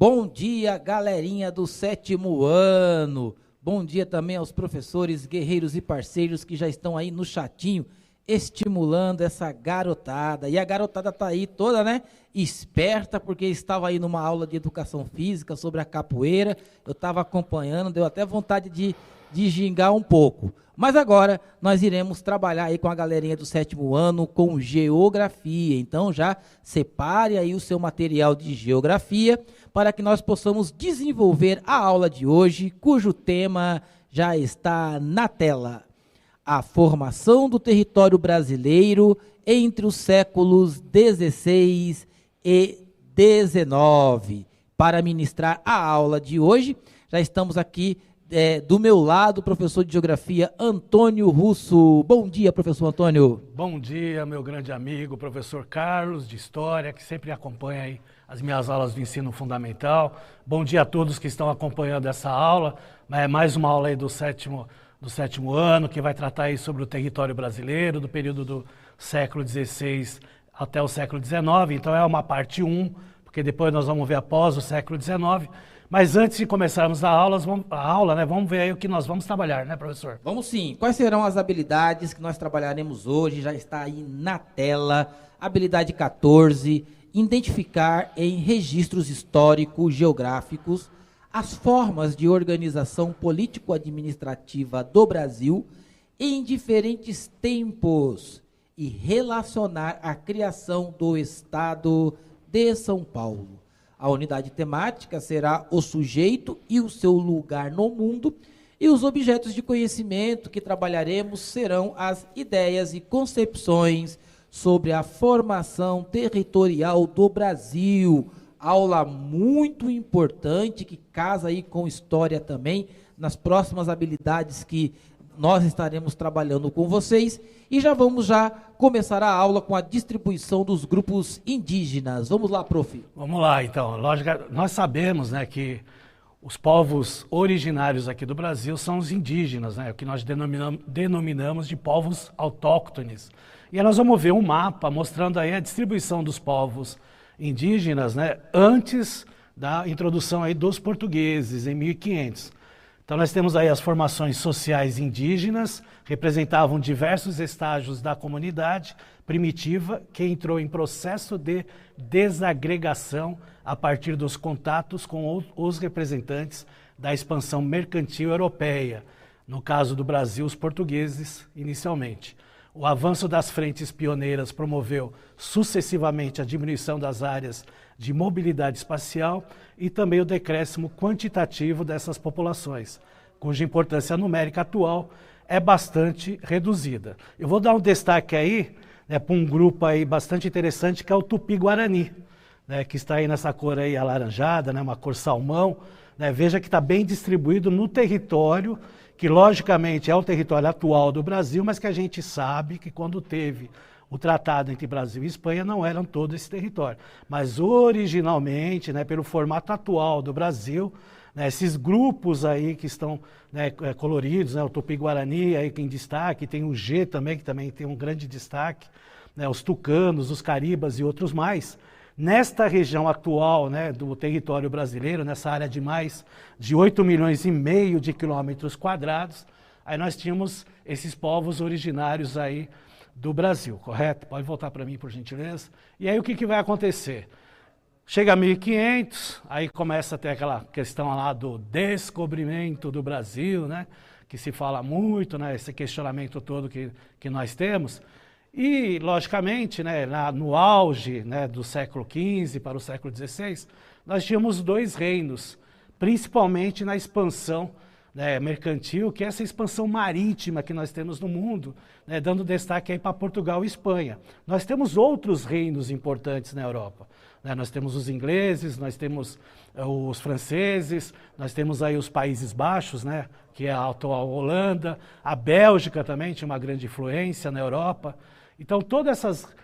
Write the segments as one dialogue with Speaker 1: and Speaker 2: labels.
Speaker 1: Bom dia, galerinha do 7º ano. Bom dia também aos professores, guerreiros e parceiros que já estão aí no chatinho, estimulando essa garotada. E a garotada tá aí toda, né, esperta, porque estava aí numa aula de educação física sobre a capoeira. Eu estava acompanhando, deu até vontade de gingar um pouco. Mas agora nós iremos trabalhar aí com a galerinha do 7º ano com geografia. Então já separe aí o seu material de geografia para que nós possamos desenvolver a aula de hoje, cujo tema já está na tela. A formação do território brasileiro entre os séculos XVI e XIX. Para ministrar a aula de hoje, já estamos aqui do meu lado, o professor de Geografia, Antônio Russo. Bom dia, professor Antônio.
Speaker 2: Bom dia, meu grande amigo, professor Carlos, de História, que sempre acompanha aí as minhas aulas do ensino fundamental. Bom dia a todos que estão acompanhando essa aula. Mais uma aula aí do sétimo ano, que vai tratar aí sobre o território brasileiro, do período do século XVI até o século XIX. Então é uma parte 1, porque depois nós vamos ver após o século XIX. Mas antes de começarmos a aula, vamos ver aí o que nós vamos trabalhar, né, professor?
Speaker 1: Vamos sim. Quais serão as habilidades que nós trabalharemos hoje? Já está aí na tela. Habilidade 14, identificar em registros históricos geográficos as formas de organização político-administrativa do Brasil em diferentes tempos e relacionar a criação do Estado de São Paulo. A unidade temática será o sujeito e o seu lugar no mundo, e os objetos de conhecimento que trabalharemos serão as ideias e concepções sobre a formação territorial do Brasil. Aula muito importante que casa aí com história também, nas próximas habilidades que nós estaremos trabalhando com vocês. E já vamos começar a aula com a distribuição dos grupos indígenas. Vamos lá, prof.
Speaker 2: Vamos lá, então. Lógico, nós sabemos, né, que os povos originários aqui do Brasil são os indígenas, né, o que nós denominamos de povos autóctones. E aí nós vamos ver um mapa mostrando aí a distribuição dos povos indígenas, né, antes da introdução aí dos portugueses, em 1500. Então nós temos aí as formações sociais indígenas, representavam diversos estágios da comunidade primitiva, que entrou em processo de desagregação a partir dos contatos com os representantes da expansão mercantil europeia, no caso do Brasil, os portugueses inicialmente. O avanço das frentes pioneiras promoveu sucessivamente a diminuição das áreas de mobilidade espacial e também o decréscimo quantitativo dessas populações, cuja importância numérica atual é bastante reduzida. Eu vou dar um destaque aí, né, para um grupo aí bastante interessante, que é o Tupi-Guarani, né, que está aí nessa cor aí alaranjada, né, uma cor salmão. Né, veja que está bem distribuído no território, que logicamente é o território atual do Brasil, mas que a gente sabe que quando teve o tratado entre Brasil e Espanha não eram todo esse território. Mas originalmente, né, pelo formato atual do Brasil, né, esses grupos aí que estão, né, coloridos, né, o Tupi-Guarani aí em destaque, tem o G também, que também tem um grande destaque, né, os tucanos, os caribas e outros mais. Nesta região atual, né, do território brasileiro, nessa área de mais de 8,5 milhões de quilômetros quadrados, aí nós tínhamos esses povos originários aí do Brasil, correto? Pode voltar para mim, por gentileza. E aí o que vai acontecer? Chega a 1500, aí começa a ter aquela questão lá do descobrimento do Brasil, né, que se fala muito, né, esse questionamento todo que nós temos. E, logicamente, né, no auge, né, do século XV para o século XVI, nós tínhamos dois reinos, principalmente na expansão, né, mercantil, que é essa expansão marítima que nós temos no mundo, né, dando destaque aí para Portugal e Espanha. Nós temos outros reinos importantes na Europa. Né, nós temos os ingleses, nós temos os franceses, nós temos aí os Países Baixos, né, que é a atual Holanda, a Bélgica também tinha uma grande influência na Europa. Então, todos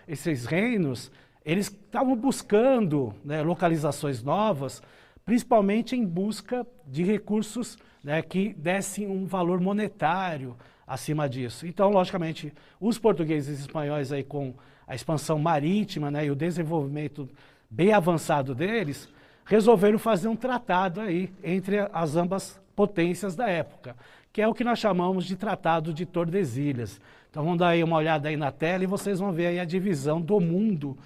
Speaker 2: esses reinos, eles estavam buscando, né, localizações novas, principalmente em busca de recursos, né, que dessem um valor monetário acima disso. Então, logicamente, os portugueses e espanhóis aí com a expansão marítima, né, e o desenvolvimento bem avançado deles, resolveram fazer um tratado aí entre as ambas potências da época, que é o que nós chamamos de Tratado de Tordesilhas. Então vamos dar aí uma olhada aí na tela e vocês vão ver aí a divisão do mundo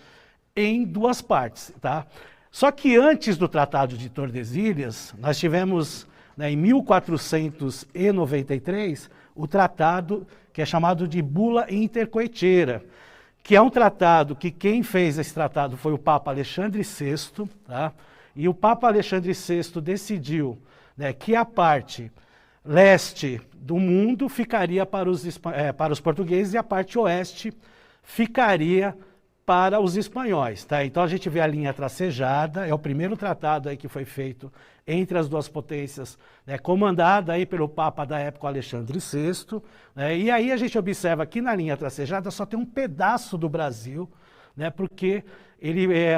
Speaker 2: em duas partes, tá? Só que antes do Tratado de Tordesilhas, nós tivemos, né, em 1493, o tratado que é chamado de Bula Intercoetera, que é um tratado que quem fez esse tratado foi o Papa Alexandre VI, tá? E o Papa Alexandre VI decidiu, né, que a parte leste do mundo ficaria para os portugueses e a parte oeste ficaria para os espanhóis, tá? Então a gente vê a linha tracejada, é o primeiro tratado aí que foi feito entre as duas potências, né, comandada aí pelo Papa da época Alexandre VI, né, e aí a gente observa que na linha tracejada só tem um pedaço do Brasil, né, porque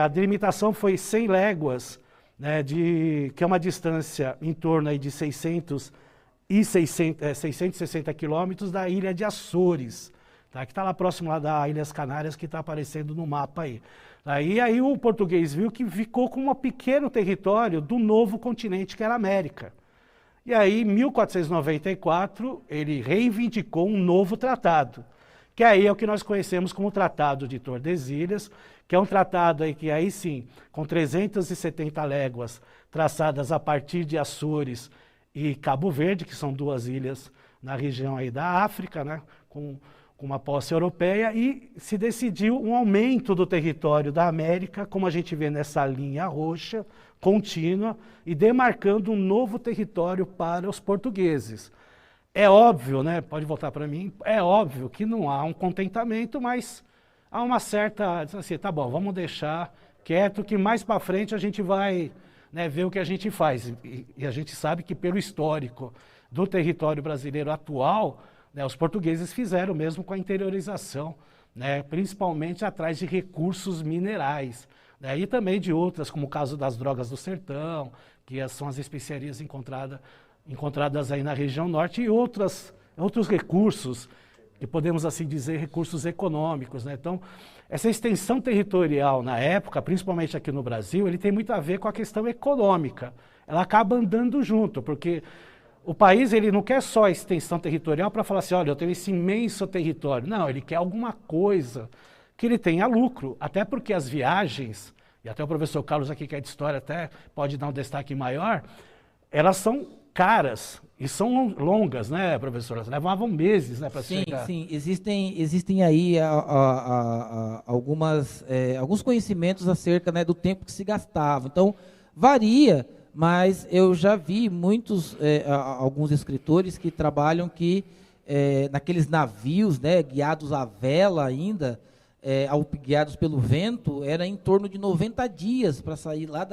Speaker 2: a delimitação foi 100 léguas, né, que é uma distância em torno aí de 660 quilômetros da ilha de Açores, tá, que está lá próximo lá das Ilhas Canárias, que está aparecendo no mapa aí. Aí o português viu que ficou com um pequeno território do novo continente, que era a América. E aí, em 1494, ele reivindicou um novo tratado, que aí é o que nós conhecemos como Tratado de Tordesilhas, que é um tratado aí que aí sim, com 370 léguas traçadas a partir de Açores e Cabo Verde, que são duas ilhas na região aí da África, né, com uma posse europeia, e se decidiu um aumento do território da América, como a gente vê nessa linha roxa, contínua, e demarcando um novo território para os portugueses. É óbvio, né, pode voltar para mim, é óbvio que não há um contentamento, mas há uma certa, assim, tá bom, vamos deixar quieto, que mais para frente a gente vai, né, ver o que a gente faz. E a gente sabe que pelo histórico do território brasileiro atual, né, os portugueses fizeram mesmo com a interiorização, né, principalmente atrás de recursos minerais, né, e também de outras, como o caso das drogas do sertão, que são as especiarias encontradas aí na região norte, e outros recursos, que podemos assim dizer recursos econômicos, né? Então, essa extensão territorial na época, principalmente aqui no Brasil, ele tem muito a ver com a questão econômica. Ela acaba andando junto, porque o país ele não quer só a extensão territorial para falar assim, olha, eu tenho esse imenso território. Não, ele quer alguma coisa que ele tenha lucro, até porque as viagens, e até o professor Carlos aqui que é de história até pode dar um destaque maior, elas são caras e são longas, né, professora? Levavam meses, né, para chegar.
Speaker 1: Sim, existem aí alguns conhecimentos acerca, né, do tempo que se gastava. Então, varia, mas eu já vi alguns escritores que trabalham naqueles navios, né, guiados à vela ainda, guiados pelo vento, era em torno de 90 dias para sair lá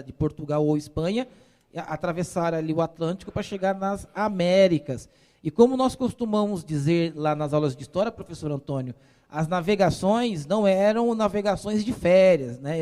Speaker 1: de Portugal ou Espanha, atravessar ali o Atlântico para chegar nas Américas. E como nós costumamos dizer lá nas aulas de história, professor Antônio, as navegações não eram navegações de férias, né?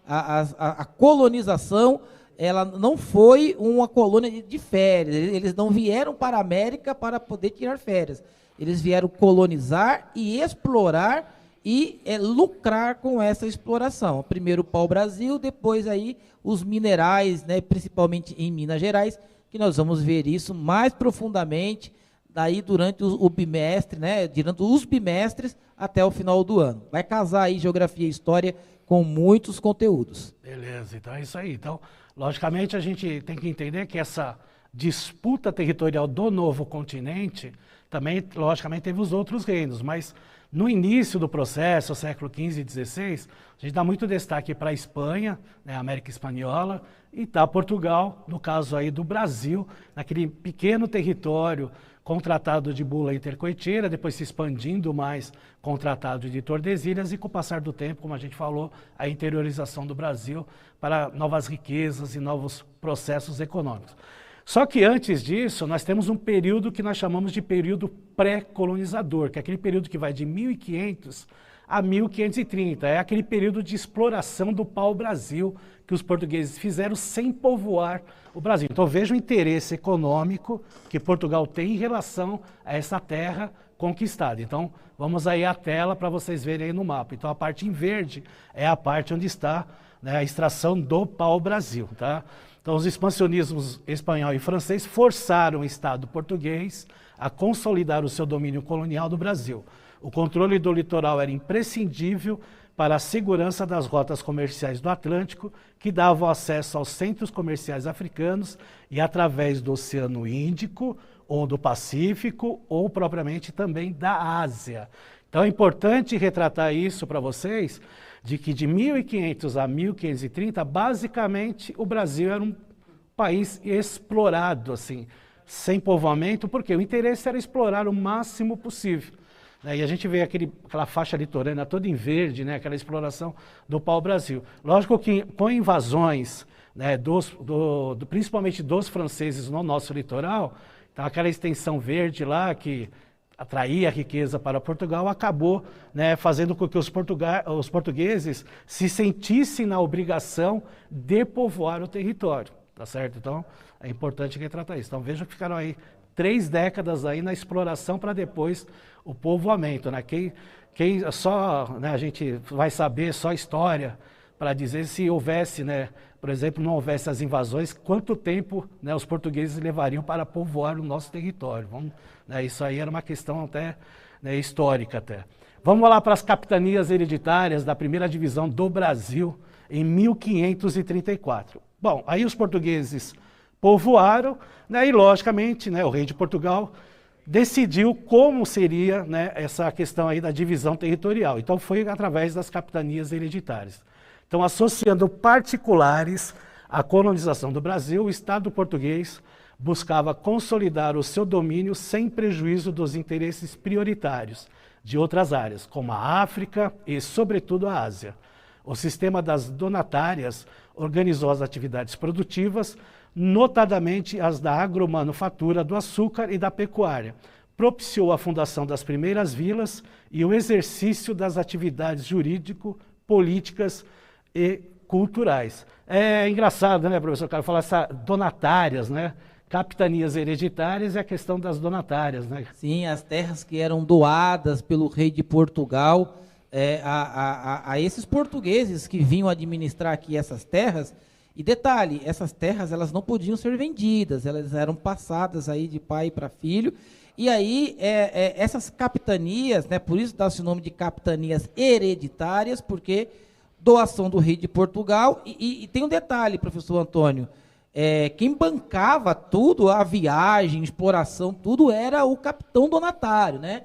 Speaker 1: A colonização, ela não foi uma colônia de férias, eles não vieram para a América para poder tirar férias. Eles vieram colonizar e explorar e lucrar com essa exploração. Primeiro o pau-brasil, depois aí os minerais, né, principalmente em Minas Gerais, que nós vamos ver isso mais profundamente daí durante o bimestre, né, durante os bimestres até o final do ano. Vai casar aí geografia e história com muitos conteúdos.
Speaker 2: Beleza, então é isso aí. Então, logicamente, a gente tem que entender que essa disputa territorial do novo continente também, logicamente, teve os outros reinos, mas no início do processo, século XV e XVI, a gente dá muito destaque para a Espanha, né, a América Espanhola, e tá Portugal, no caso aí do Brasil, naquele pequeno território com o Tratado de Bula Intercoetera, depois se expandindo mais com o Tratado de Tordesilhas e com o passar do tempo, como a gente falou, a interiorização do Brasil para novas riquezas e novos processos econômicos. Só que antes disso, nós temos um período que nós chamamos de período pré-colonizador, que é aquele período que vai de 1500 a 1530. É aquele período de exploração do pau-brasil que os portugueses fizeram sem povoar o Brasil. Então veja o interesse econômico que Portugal tem em relação a essa terra conquistada. Então vamos aí à tela para vocês verem aí no mapa. Então a parte em verde é a parte onde está né, a extração do pau-brasil, tá? Então, os expansionismos espanhol e francês forçaram o Estado português a consolidar o seu domínio colonial do Brasil. O controle do litoral era imprescindível para a segurança das rotas comerciais do Atlântico, que davam acesso aos centros comerciais africanos e através do Oceano Índico, ou do Pacífico, ou propriamente também da Ásia. Então é importante retratar isso para vocês, de que de 1500 a 1530, basicamente, o Brasil era um país explorado, assim, sem povoamento, porque o interesse era explorar o máximo possível. E a gente vê aquela faixa litorânea toda em verde, né, aquela exploração do pau-brasil. Lógico que com invasões, né, principalmente dos franceses no nosso litoral, então aquela extensão verde lá que atraía riqueza para Portugal, acabou, né, fazendo com que os portugueses se sentissem na obrigação de povoar o território, tá certo? Então é importante retratar isso. Então vejam que ficaram aí 3 décadas aí na exploração para depois o povoamento, né? Quem só, né, a gente vai saber só história para dizer se houvesse, né, por exemplo, não houvesse as invasões, quanto tempo, né, os portugueses levariam para povoar o nosso território. Né, isso aí era uma questão até, né, histórica até. Vamos lá para as capitanias hereditárias da primeira divisão do Brasil em 1534. Bom, aí os portugueses povoaram, né, e logicamente, né, o rei de Portugal decidiu como seria, né, essa questão aí da divisão territorial. Então foi através das capitanias hereditárias. Então, associando particulares à colonização do Brasil, o Estado português buscava consolidar o seu domínio sem prejuízo dos interesses prioritários de outras áreas, como a África e, sobretudo, a Ásia. O sistema das donatárias organizou as atividades produtivas, notadamente as da agromanufatura, do açúcar e da pecuária. Propiciou a fundação das primeiras vilas e o exercício das atividades jurídico-políticas e culturais. É engraçado, né, professor Carlos, falar essa donatárias, né? Capitanias hereditárias e a questão das donatárias, né?
Speaker 1: Sim, as terras que eram doadas pelo rei de Portugal a esses portugueses que vinham administrar aqui essas terras. E detalhe, essas terras elas não podiam ser vendidas, elas eram passadas aí de pai para filho. E aí essas capitanias, né, por isso dá-se o nome de capitanias hereditárias, porque doação do rei de Portugal. E tem um detalhe, professor Antônio, quem bancava tudo, a viagem, exploração, tudo era o capitão donatário, né?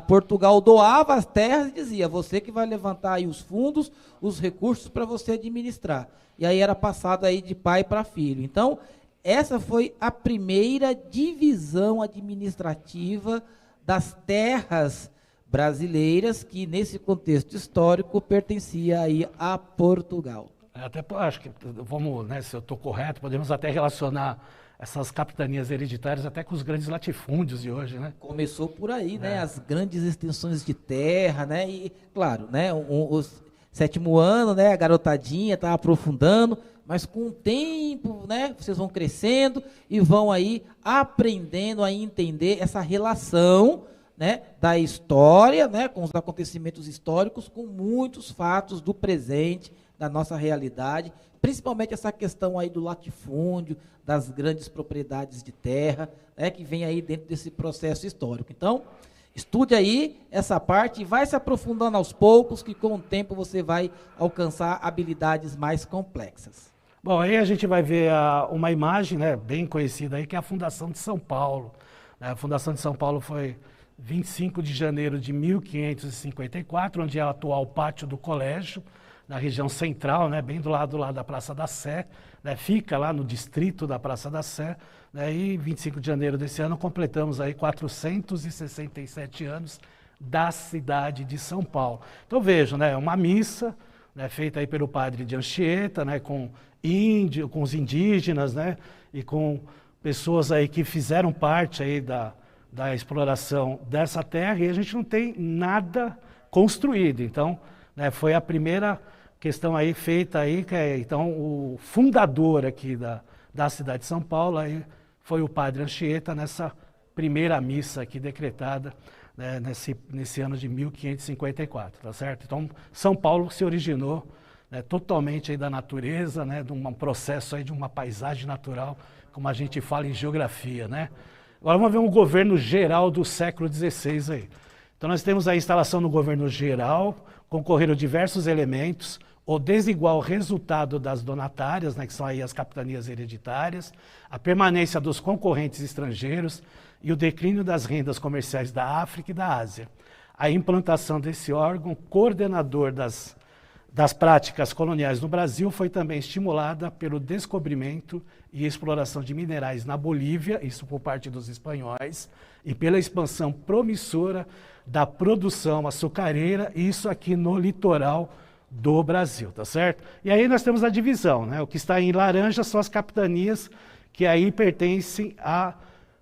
Speaker 1: Portugal doava as terras e dizia, você que vai levantar aí os fundos, os recursos para você administrar. E aí era passado aí de pai para filho. Então, essa foi a primeira divisão administrativa das terras brasileiras, que nesse contexto histórico pertencia aí a Portugal.
Speaker 2: Até acho que, vamos, né, se eu estou correto, podemos até relacionar essas capitanias hereditárias até com os grandes latifúndios de hoje, né?
Speaker 1: Começou por aí, né? As grandes extensões de terra, né? E, claro, né? O 7º ano, né? A garotadinha está aprofundando, mas com o tempo, né? Vocês vão crescendo e vão aí aprendendo a entender essa relação, né? Da história, né? Com os acontecimentos históricos, com muitos fatos do presente, da nossa realidade, principalmente essa questão aí do latifúndio, das grandes propriedades de terra, né, que vem aí dentro desse processo histórico. Então, estude aí essa parte e vai se aprofundando aos poucos, que com o tempo você vai alcançar habilidades mais complexas.
Speaker 2: Bom, aí a gente vai ver uma imagem, né, bem conhecida aí, que é a Fundação de São Paulo. A Fundação de São Paulo foi 25 de janeiro de 1554, onde é o atual pátio do colégio, na região central, né, bem do lado lá da Praça da Sé, né, fica lá no distrito da Praça da Sé, né, e 25 de janeiro desse ano completamos aí 467 anos da cidade de São Paulo. Então vejam, né, uma missa, né, feita aí pelo padre de Anchieta, né, com os indígenas, né, e com pessoas aí que fizeram parte aí da exploração dessa terra, e a gente não tem nada construído. Então, né, foi a primeira questão aí feita aí, que então o fundador aqui da cidade de São Paulo aí foi o padre Anchieta, nessa primeira missa aqui decretada, né, nesse ano de 1554, tá certo? Então São Paulo se originou, né, totalmente aí da natureza, né, de um processo aí de uma paisagem natural, como a gente fala em geografia, né? Agora vamos ver um governo geral do século XVI aí. Então nós temos a instalação no governo geral, concorreram diversos elementos, o desigual resultado das donatárias, né, que são aí as capitanias hereditárias, a permanência dos concorrentes estrangeiros e o declínio das rendas comerciais da África e da Ásia. A implantação desse órgão coordenador das práticas coloniais no Brasil foi também estimulada pelo descobrimento e exploração de minerais na Bolívia, isso por parte dos espanhóis, e pela expansão promissora da produção açucareira, isso aqui no litoral do Brasil, tá certo? E aí nós temos a divisão, né? O que está em laranja são as capitanias que aí pertencem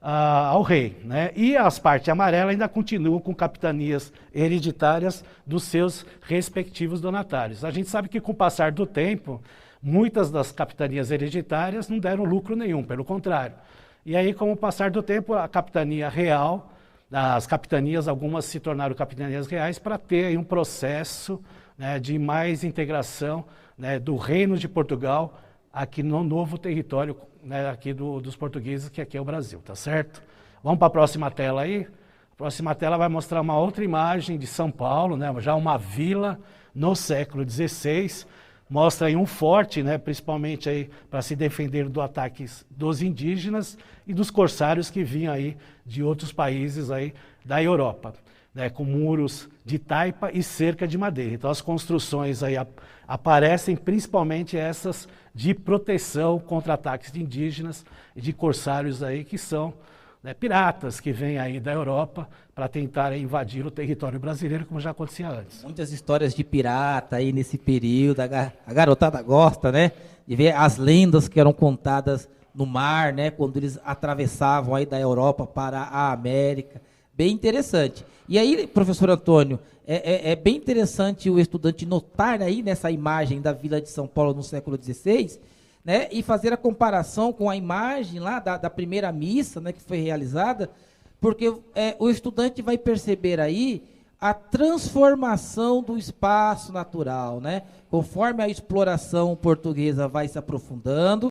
Speaker 2: ao rei, né? E as partes amarelas ainda continuam com capitanias hereditárias dos seus respectivos donatários. A gente sabe que com o passar do tempo, muitas das capitanias hereditárias não deram lucro nenhum, pelo contrário. E aí, com o passar do tempo, a capitania real, as capitanias, algumas se tornaram capitanias reais para ter aí um processo, né, de mais integração, né, do Reino de Portugal aqui no novo território, né, aqui dos portugueses, que aqui é o Brasil, tá certo? Vamos para a próxima tela aí. A próxima tela vai mostrar uma outra imagem de São Paulo, né, já uma vila no século XVI. Mostra aí um forte, né, principalmente aí para se defender do ataques dos indígenas e dos corsários que vinham aí de outros países aí da Europa, né, com muros de taipa e cerca de madeira. Então as construções aí aparecem principalmente essas de proteção contra ataques de indígenas e de corsários aí que são, né, piratas que vêm aí da Europa para tentar invadir o território brasileiro, como já acontecia antes.
Speaker 1: Muitas histórias de pirata aí nesse período, a garotada gosta, né, de ver as lendas que eram contadas no mar, né, quando eles atravessavam aí da Europa para a América. Bem interessante. E aí, professor Antônio, é bem interessante o estudante notar aí nessa imagem da Vila de São Paulo no século XVI, né, e fazer a comparação com a imagem lá da primeira missa, né, que foi realizada, porque o estudante vai perceber aí a transformação do espaço natural, né, conforme a exploração portuguesa vai se aprofundando.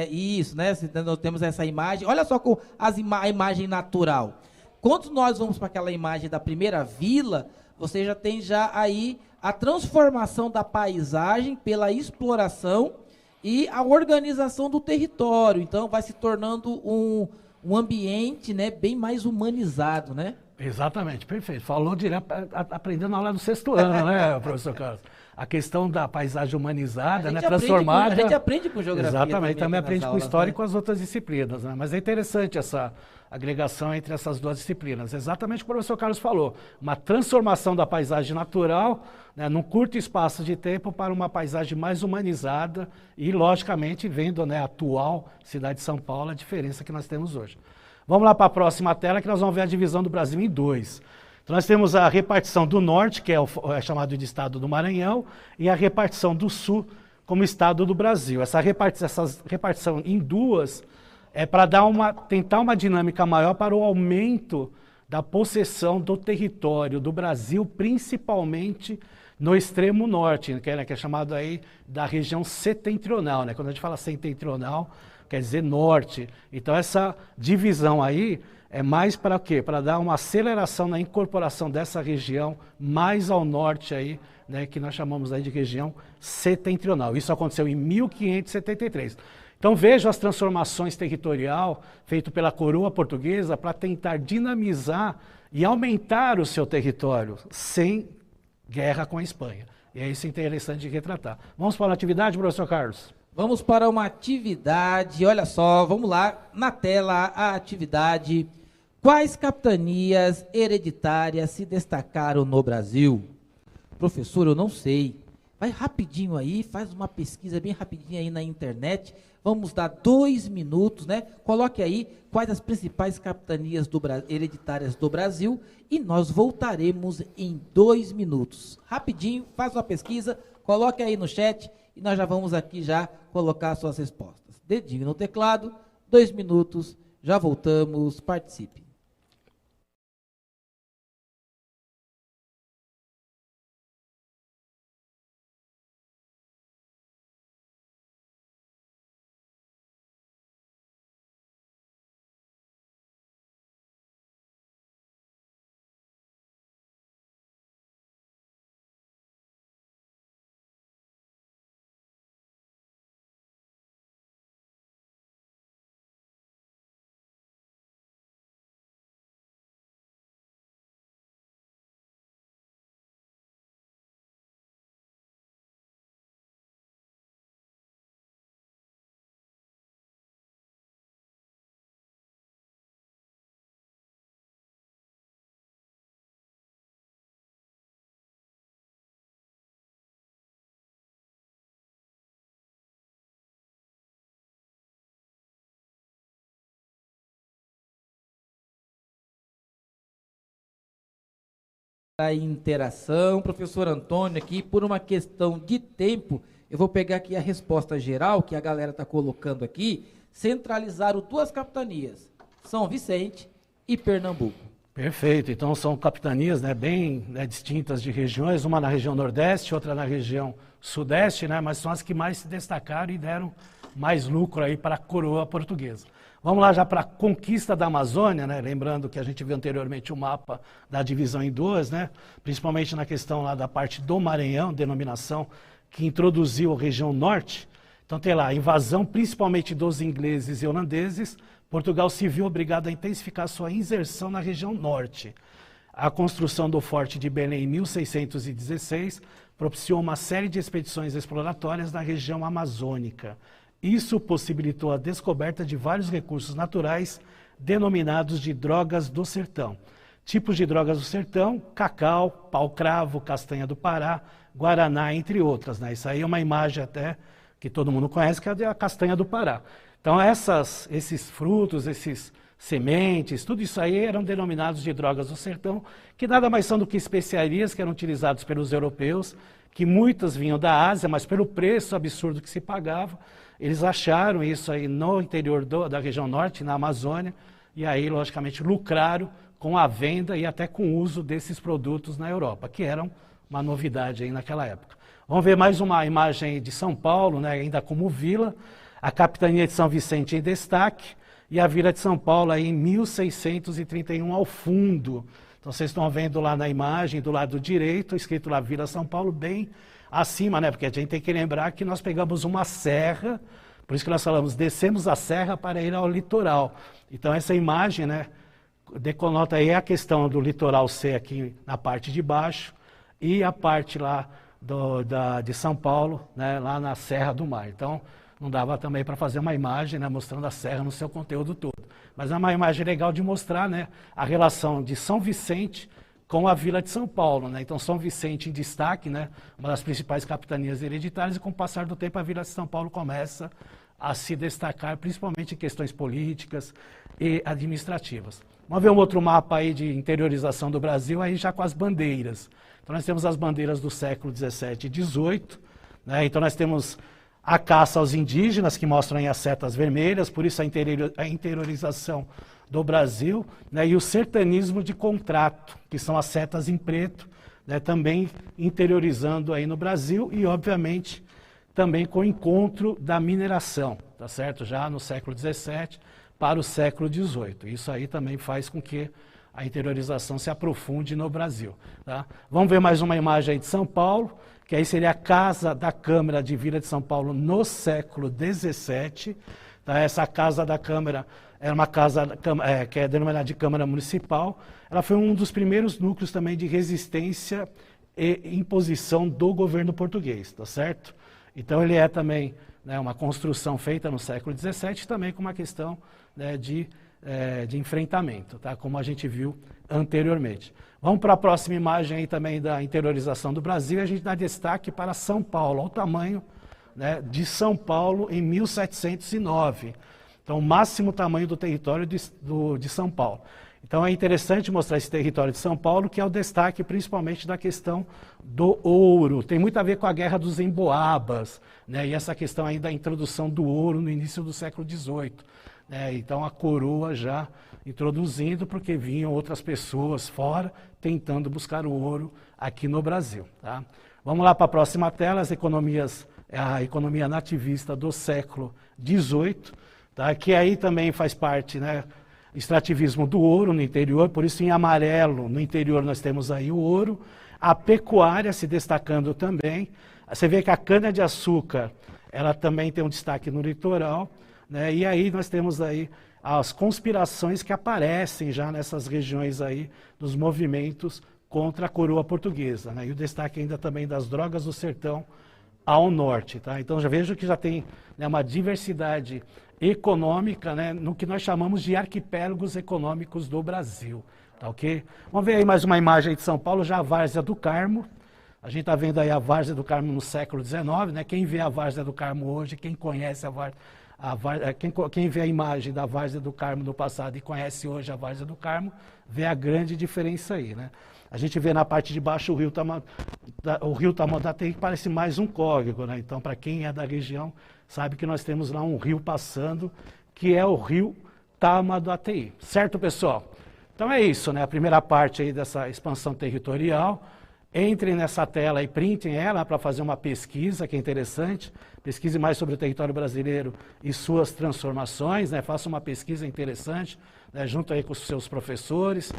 Speaker 1: Isso, né, nós temos essa imagem. Olha só com a imagem natural. Quando nós vamos para aquela imagem da primeira vila, você já tem aí a transformação da paisagem pela exploração e a organização do território. Então, vai se tornando um ambiente, né, bem mais humanizado, né?
Speaker 2: Exatamente, perfeito. Falou direto, aprendendo na aula do sexto ano, né, professor Carlos? A questão da paisagem humanizada, né, transformada.
Speaker 1: A gente aprende com geografia.
Speaker 2: Exatamente, também aprende com história, né, e com
Speaker 1: as
Speaker 2: outras disciplinas, né? Mas é interessante essa agregação entre essas duas disciplinas. Exatamente o que o professor Carlos falou. Uma transformação da paisagem natural, né, num curto espaço de tempo para uma paisagem mais humanizada e, logicamente, vendo, né, a atual cidade de São Paulo, a diferença que nós temos hoje. Vamos lá para a próxima tela, que nós vamos ver a divisão do Brasil em dois. Então nós temos a repartição do norte, que é chamado de estado do Maranhão, e a repartição do sul como estado do Brasil. Essa repartição em duas é para tentar uma dinâmica maior para o aumento da possessão do território do Brasil, principalmente no extremo norte, que é chamado aí da região setentrional, né? Quando a gente fala setentrional, quer dizer norte. Então essa divisão aí é mais para o quê? Para dar uma aceleração na incorporação dessa região mais ao norte aí, né, que nós chamamos aí de região setentrional. Isso aconteceu em 1573. Então vejam as transformações territorial feitas pela coroa portuguesa para tentar dinamizar e aumentar o seu território sem guerra com a Espanha. E é isso interessante de retratar. Vamos para a atividade, professor Carlos?
Speaker 1: Vamos para uma atividade, olha só, vamos lá, na tela a atividade. Quais capitanias hereditárias se destacaram no Brasil? Professor, eu não sei. Vai rapidinho aí, faz uma pesquisa bem rapidinho aí na internet. Vamos dar 2 minutos, né? Coloque aí quais as principais capitanias hereditárias do Brasil e nós voltaremos em 2 minutos. Rapidinho, faz uma pesquisa, coloque aí no chat e nós já vamos aqui já colocar suas respostas. Dedinho no teclado, 2 minutos, já voltamos, participe. A interação, professor Antônio, aqui por uma questão de tempo, eu vou pegar aqui a resposta geral que a galera está colocando aqui. Centralizaram duas capitanias, São Vicente e Pernambuco.
Speaker 2: Perfeito, então são capitanias, né, bem, né, distintas de regiões, uma na região Nordeste, outra na região Sudeste, né, mas são as que mais se destacaram e deram mais lucro aí para a coroa portuguesa. Vamos lá já para a conquista da Amazônia, né? Lembrando que a gente viu anteriormente o mapa da divisão em duas, né? Principalmente na questão lá da parte do Maranhão, denominação que introduziu a região norte. Então tem lá a invasão principalmente dos ingleses e holandeses. Portugal se viu obrigado a intensificar sua inserção na região norte. A construção do Forte de Belém em 1616 propiciou uma série de expedições exploratórias na região amazônica. Isso possibilitou a descoberta de vários recursos naturais denominados de drogas do sertão. Tipos de drogas do sertão: cacau, pau-cravo, castanha do Pará, guaraná, entre outras, né? Isso aí é uma imagem até que todo mundo conhece, que é a castanha do Pará. Então esses frutos, esses sementes, tudo isso aí eram denominados de drogas do sertão, que nada mais são do que especiarias que eram utilizadas pelos europeus, que muitas vinham da Ásia, mas pelo preço absurdo que se pagava, eles acharam isso aí no interior da região norte, na Amazônia, e aí, logicamente, lucraram com a venda e até com o uso desses produtos na Europa, que eram uma novidade aí naquela época. Vamos ver mais uma imagem de São Paulo, né, ainda como vila, a capitania de São Vicente em destaque, e a vila de São Paulo aí em 1631 ao fundo. Então vocês estão vendo lá na imagem, do lado direito, escrito lá Vila São Paulo, bem acima, né? Porque a gente tem que lembrar que nós pegamos uma serra, por isso que nós falamos, descemos a serra para ir ao litoral. Então essa imagem, né, deconota aí a questão do litoral ser aqui na parte de baixo e a parte lá de São Paulo, né, lá na Serra do Mar. Então não dava também para fazer uma imagem, né, mostrando a serra no seu conteúdo todo. Mas é uma imagem legal de mostrar, né, a relação de São Vicente com a Vila de São Paulo, né? Então São Vicente em destaque, né, uma das principais capitanias hereditárias, e com o passar do tempo a Vila de São Paulo começa a se destacar, principalmente em questões políticas e administrativas. Vamos ver um outro mapa aí de interiorização do Brasil, aí já com as bandeiras. Então nós temos as bandeiras do século XVII e XVIII, né? Então nós temos a caça aos indígenas, que mostram aí as setas vermelhas, por isso a interiorização do Brasil, né, e o sertanismo de contrato, que são as setas em preto, né, também interiorizando aí no Brasil, e obviamente também com o encontro da mineração, tá certo? Já no século XVII para o século XVIII. Isso aí também faz com que a interiorização se aprofunde no Brasil, tá? Vamos ver mais uma imagem aí de São Paulo, que aí seria a Casa da Câmara de Vila de São Paulo no século XVII. Tá? Essa Casa da Câmara era uma casa que é denominada de Câmara Municipal. Ela foi um dos primeiros núcleos também de resistência e imposição do governo português, tá certo? Então ele é também, né, uma construção feita no século XVII, também com uma questão, né, de enfrentamento, tá? Como a gente viu anteriormente. Vamos para a próxima imagem aí também da interiorização do Brasil, e a gente dá destaque para São Paulo, olha o tamanho, né, de São Paulo em 1709. Então, o máximo tamanho do território de São Paulo. Então, é interessante mostrar esse território de São Paulo, que é o destaque principalmente da questão do ouro. Tem muito a ver com a Guerra dos Emboabas, né, e essa questão aí da introdução do ouro no início do século XVIII. Então, a coroa já introduzindo, porque vinham outras pessoas fora tentando buscar o ouro aqui no Brasil. Tá? Vamos lá para a próxima tela, a economia nativista do século XVIII, tá? Que aí também faz parte, né, extrativismo do ouro no interior, por isso em amarelo no interior nós temos aí o ouro, a pecuária se destacando também. Você vê que a cana-de-açúcar, ela também tem um destaque no litoral, né? E aí nós temos aí as conspirações que aparecem já nessas regiões aí dos movimentos contra a coroa portuguesa, né? E o destaque ainda também das drogas do sertão ao norte, tá? Então já vejo que já tem, né, uma diversidade econômica, né, no que nós chamamos de arquipélagos econômicos do Brasil, tá ok? Vamos ver aí mais uma imagem aí de São Paulo, já a Várzea do Carmo. A gente está vendo aí a Várzea do Carmo no século XIX, né? Quem vê a Várzea do Carmo hoje, quem conhece quem vê a imagem da Várzea do Carmo no passado e conhece hoje a Várzea do Carmo, vê a grande diferença aí, né? A gente vê na parte de baixo o rio Tamanduateí, que parece mais um córrego, né? Então, para quem é da região, sabe que nós temos lá um rio passando, que é o rio Tamanduateí. Certo, pessoal? Então é isso, né? A primeira parte aí dessa expansão territorial. Entrem nessa tela e printem ela para fazer uma pesquisa, que é interessante. Pesquise mais sobre o território brasileiro e suas transformações, né? Faça uma pesquisa interessante, né? Junto aí com os seus professores.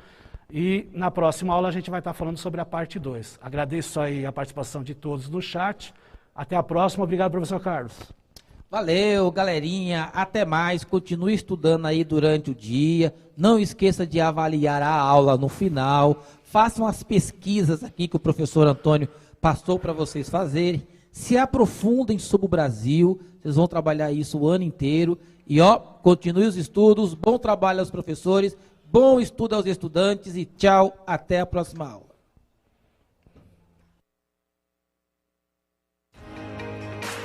Speaker 2: E na próxima aula a gente vai estar falando sobre a parte 2. Agradeço aí a participação de todos no chat. Até a próxima. Obrigado, professor Carlos.
Speaker 1: Valeu, galerinha. Até mais. Continue estudando aí durante o dia. Não esqueça de avaliar a aula no final. Façam as pesquisas aqui que o professor Antônio passou para vocês fazerem. Se aprofundem sobre o Brasil. Vocês vão trabalhar isso o ano inteiro. E continue os estudos. Bom trabalho aos professores. Bom estudo aos estudantes. E tchau. Até a próxima aula.